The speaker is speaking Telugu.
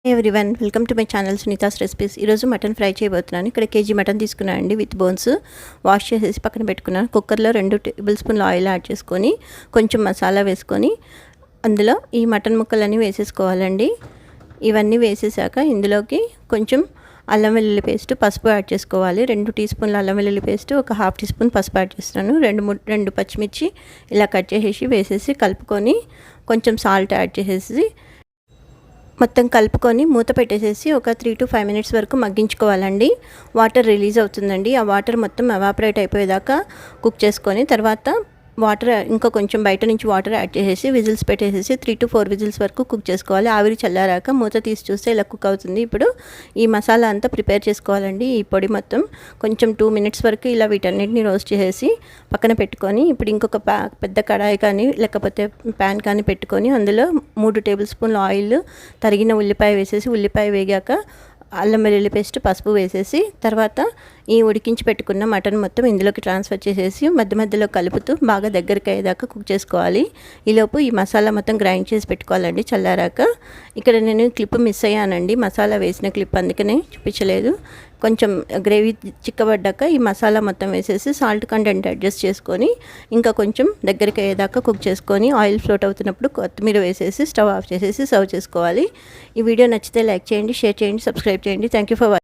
Everyone welcome to my channel Sunita's recipes. ఈరోజు మటన్ ఫ్రై చేయబోతున్నాను. ఇక్కడ కేజీ మటన్ తీసుకున్నాను అండి, విత్ బోన్స్ వాష్ చేసేసి పక్కన పెట్టుకున్నాను. కుక్కర్లో 2 టేబుల్ స్పూన్ల ఆయిల్ యాడ్ చేసుకొని కొంచెం మసాలా వేసుకొని అందులో ఈ మటన్ ముక్కలన్నీ వేసేసుకోవాలండి. ఇవన్నీ వేసేసాక ఇందులోకి కొంచెం అల్లం వెల్లుల్లి పేస్ట్, పసుపు యాడ్ చేసుకోవాలి. 2 టీ స్పూన్ల అల్లం వెల్లుల్లి పేస్ట్, ఒక హాఫ్ టీ స్పూన్ పసుపు యాడ్ చేస్తున్నాను. 2 పచ్చిమిర్చి ఇలా కట్ చేసేసి వేసేసి కలుపుకొని కొంచెం సాల్ట్ యాడ్ చేసేసి మొత్తం కలుపుకొని మూత పెట్టేసేసి ఒక 3 to 5 మినిట్స్ వరకు మగ్గించుకోవాలండి. వాటర్ రిలీజ్ అవుతుందండి. ఆ వాటర్ మొత్తం ఎవాపరేట్ అయిపోయేదాకా కుక్ చేసుకొని తర్వాత వాటర్ ఇంకా కొంచెం బయట నుంచి వాటర్ యాడ్ చేసేసి విజిల్స్ పెట్టేసేసి 3 to 4 విజిల్స్ వరకు కుక్ చేసుకోవాలి. ఆవిరి చల్లారాక మూత తీసి చూస్తే ఇలా కుక్ అవుతుంది. ఇప్పుడు ఈ మసాలా అంతా ప్రిపేర్ చేసుకోవాలండి. ఈ పొడి మొత్తం కొంచెం 2 మినిట్స్ వరకు ఇలా వీటన్నిటిని రోస్ట్ చేసేసి పక్కన పెట్టుకొని ఇప్పుడు ఇంకొక పెద్ద కడాయి కానీ లేకపోతే ప్యాన్ కానీ పెట్టుకొని అందులో 3 టేబుల్ స్పూన్ల ఆయిల్, తరిగిన ఉల్లిపాయ వేసేసి ఉల్లిపాయ వేగాక అల్లం వెల్లుల్లి పేస్ట్, పసుపు వేసేసి తర్వాత ఈ ఉడికించి పెట్టుకున్న మటన్ మొత్తం ఇందులోకి ట్రాన్స్ఫర్ చేసేసి మధ్య మధ్యలో కలుపుతూ బాగా దగ్గరికి అయ్యేదాకా కుక్ చేసుకోవాలి. ఈలోపు ఈ మసాలా మొత్తం గ్రైండ్ చేసి పెట్టుకోవాలండి చల్లారాక. ఇక్కడ నేను క్లిప్ మిస్ అయ్యానండి, మసాలా వేసిన క్లిప్, అందుకనే చూపించలేదు. కొంచెం గ్రేవీ చిక్కబడ్డాక ఈ మసాలా మొత్తం వేసేసి సాల్ట్ కంటెంట్ అడ్జస్ట్ చేసుకొని ఇంకా కొంచెం దగ్గరికి అయ్యేదాకా కుక్ చేసుకొని ఆయిల్ ఫ్లోట్ అవుతున్నప్పుడు కొత్తిమీర వేసేసి స్టవ్ ఆఫ్ చేసేసి సర్వ్ చేసుకోవాలి. ఈ వీడియో నచ్చితే లైక్ చేయండి, షేర్ చేయండి, సబ్స్క్రైబ్ చేయండి. Thank you for watching.